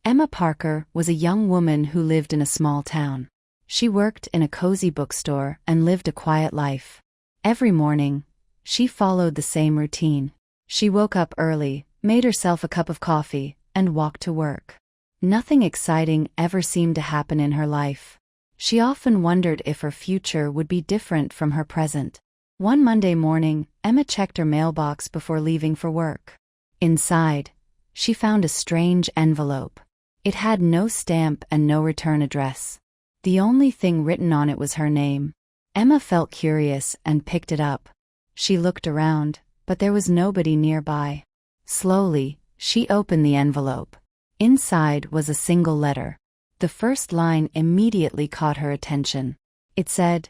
Emma Parker was a young woman who lived in a small town. She worked in a cozy bookstore and lived a quiet life. Every morning, she followed the same routine. She woke up early, made herself a cup of coffee, and walked to work. Nothing exciting ever seemed to happen in her life. She often wondered if her future would be different from her present. One Monday morning, Emma checked her mailbox before leaving for work. Inside, she found a strange envelope. It had no stamp and no return address. The only thing written on it was her name. Emma felt curious and picked it up. She looked around, but there was nobody nearby. Slowly, she opened the envelope. Inside was a single letter. The first line immediately caught her attention. It said,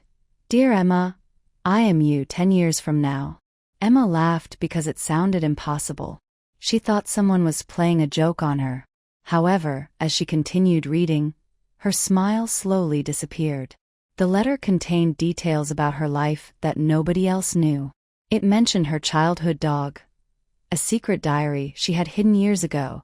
"Dear Emma, I am you 10 years from now." Emma laughed because it sounded impossible. She thought someone was playing a joke on her. However, as she continued reading, her smile slowly disappeared. The letter contained details about her life that nobody else knew. It mentioned her childhood dog, a secret diary she had hidden years ago,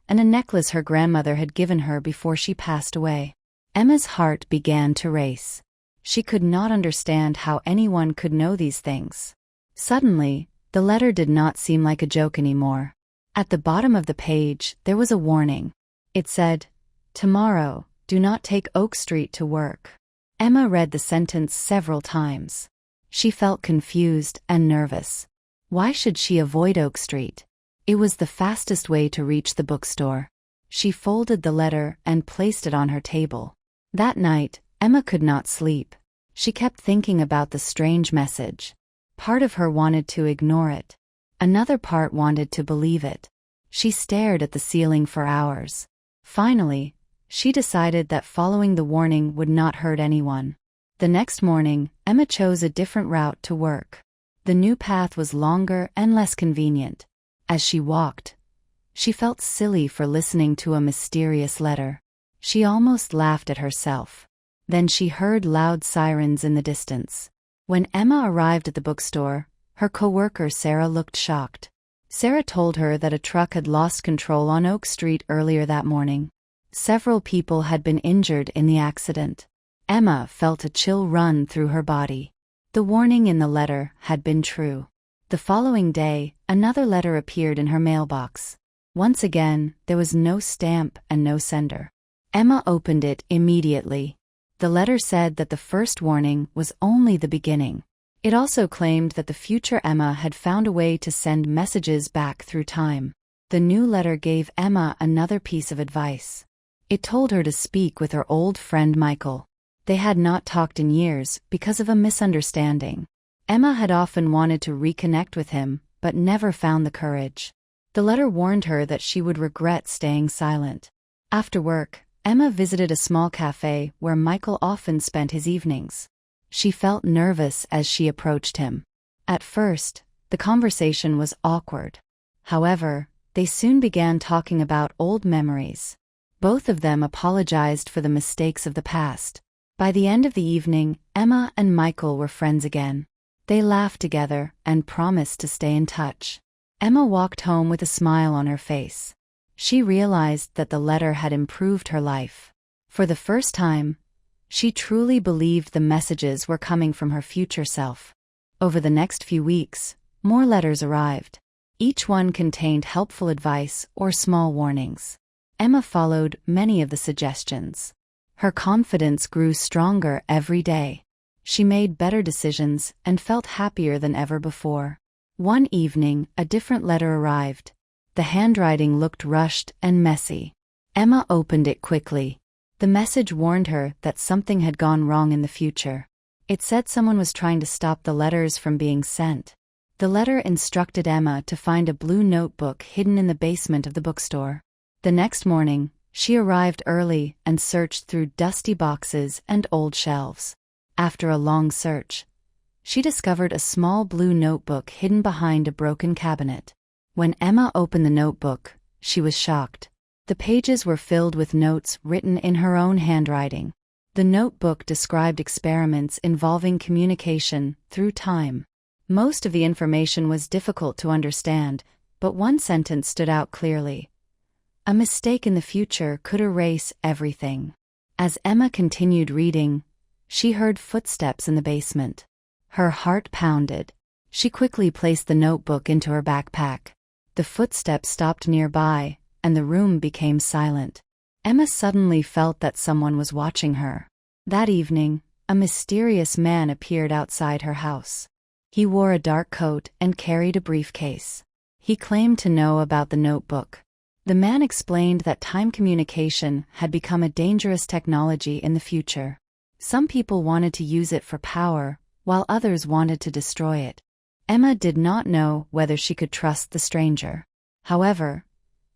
and a necklace her grandmother had given her before she passed away. Emma's heart began to race. She could not understand how anyone could know these things. Suddenly, the letter did not seem like a joke anymore. At the bottom of the page, there was a warning. It said, "Tomorrow, do not take Oak Street to work." Emma read the sentence several times. She felt confused and nervous. Why should she avoid Oak Street? It was the fastest way to reach the bookstore. She folded the letter and placed it on her table. That night, Emma could not sleep. She kept thinking about the strange message. Part of her wanted to ignore it. Another part wanted to believe it. She stared at the ceiling for hours. Finally, she decided that following the warning would not hurt anyone. The next morning, Emma chose a different route to work. The new path was longer and less convenient. As she walked, she felt silly for listening to a mysterious letter. She almost laughed at herself. Then she heard loud sirens in the distance. When Emma arrived at the bookstore, her coworker Sarah looked shocked. Sarah told her that a truck had lost control on Oak Street earlier that morning. Several people had been injured in the accident. Emma felt a chill run through her body. The warning in the letter had been true. The following day, another letter appeared in her mailbox. Once again, there was no stamp and no sender. Emma opened it immediately. The letter said that the first warning was only the beginning. It also claimed that the future Emma had found a way to send messages back through time. The new letter gave Emma another piece of advice. It told her to speak with her old friend Michael. They had not talked in years because of a misunderstanding. Emma had often wanted to reconnect with him, but never found the courage. The letter warned her that she would regret staying silent. After work, Emma visited a small cafe where Michael often spent his evenings. She felt nervous as she approached him. At first, the conversation was awkward. However, they soon began talking about old memories. Both of them apologized for the mistakes of the past. By the end of the evening, Emma and Michael were friends again. They laughed together and promised to stay in touch. Emma walked home with a smile on her face. She realized that the letter had improved her life. For the first time, she truly believed the messages were coming from her future self. Over the next few weeks, more letters arrived. Each one contained helpful advice or small warnings. Emma followed many of the suggestions. Her confidence grew stronger every day. She made better decisions and felt happier than ever before. One evening, a different letter arrived. The handwriting looked rushed and messy. Emma opened it quickly. The message warned her that something had gone wrong in the future. It said someone was trying to stop the letters from being sent. The letter instructed Emma to find a blue notebook hidden in the basement of the bookstore. The next morning, she arrived early and searched through dusty boxes and old shelves. After a long search, she discovered a small blue notebook hidden behind a broken cabinet. When Emma opened the notebook, she was shocked. The pages were filled with notes written in her own handwriting. The notebook described experiments involving communication through time. Most of the information was difficult to understand, but one sentence stood out clearly. A mistake in the future could erase everything. As Emma continued reading, she heard footsteps in the basement. Her heart pounded. She quickly placed the notebook into her backpack. The footsteps stopped nearby, and the room became silent. Emma suddenly felt that someone was watching her. That evening, a mysterious man appeared outside her house. He wore a dark coat and carried a briefcase. He claimed to know about the notebook. The man explained that time communication had become a dangerous technology in the future. Some people wanted to use it for power, while others wanted to destroy it. Emma did not know whether she could trust the stranger. However,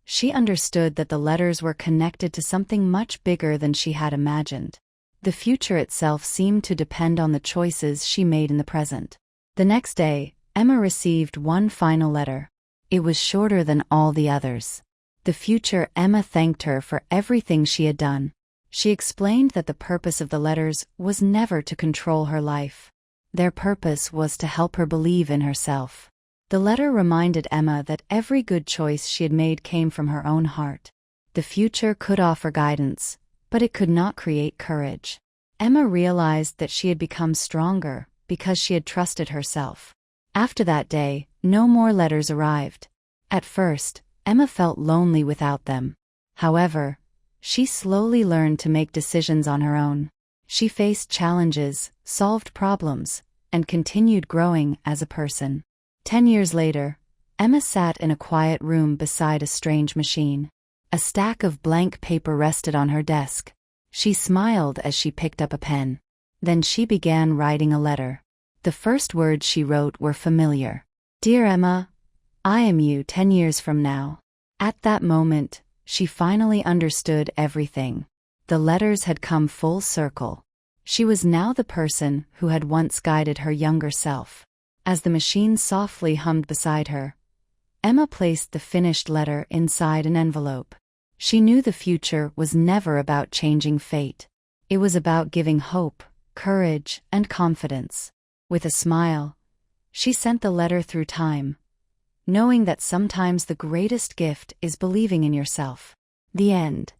she understood that the letters were connected to something much bigger than she had imagined. The future itself seemed to depend on the choices she made in the present. The next day, Emma received one final letter. It was shorter than all the others. The future Emma thanked her for everything she had done. She explained that the purpose of the letters was never to control her life. Their purpose was to help her believe in herself. The letter reminded Emma that every good choice she had made came from her own heart. The future could offer guidance, but it could not create courage. Emma realized that she had become stronger because she had trusted herself. After that day, no more letters arrived. At first, Emma felt lonely without them. However, she slowly learned to make decisions on her own. She faced challenges, solved problems, and continued growing as a person. 10 years later, Emma sat in a quiet room beside a strange machine. A stack of blank paper rested on her desk. She smiled as she picked up a pen. Then she began writing a letter. The first words she wrote were familiar. "Dear Emma, I am you 10 years from now." At that moment, she finally understood everything. The letters had come full circle. She was now the person who had once guided her younger self. As the machine softly hummed beside her, Emma placed the finished letter inside an envelope. She knew the future was never about changing fate. It was about giving hope, courage, and confidence. With a smile, she sent the letter through time, knowing that sometimes the greatest gift is believing in yourself. The end.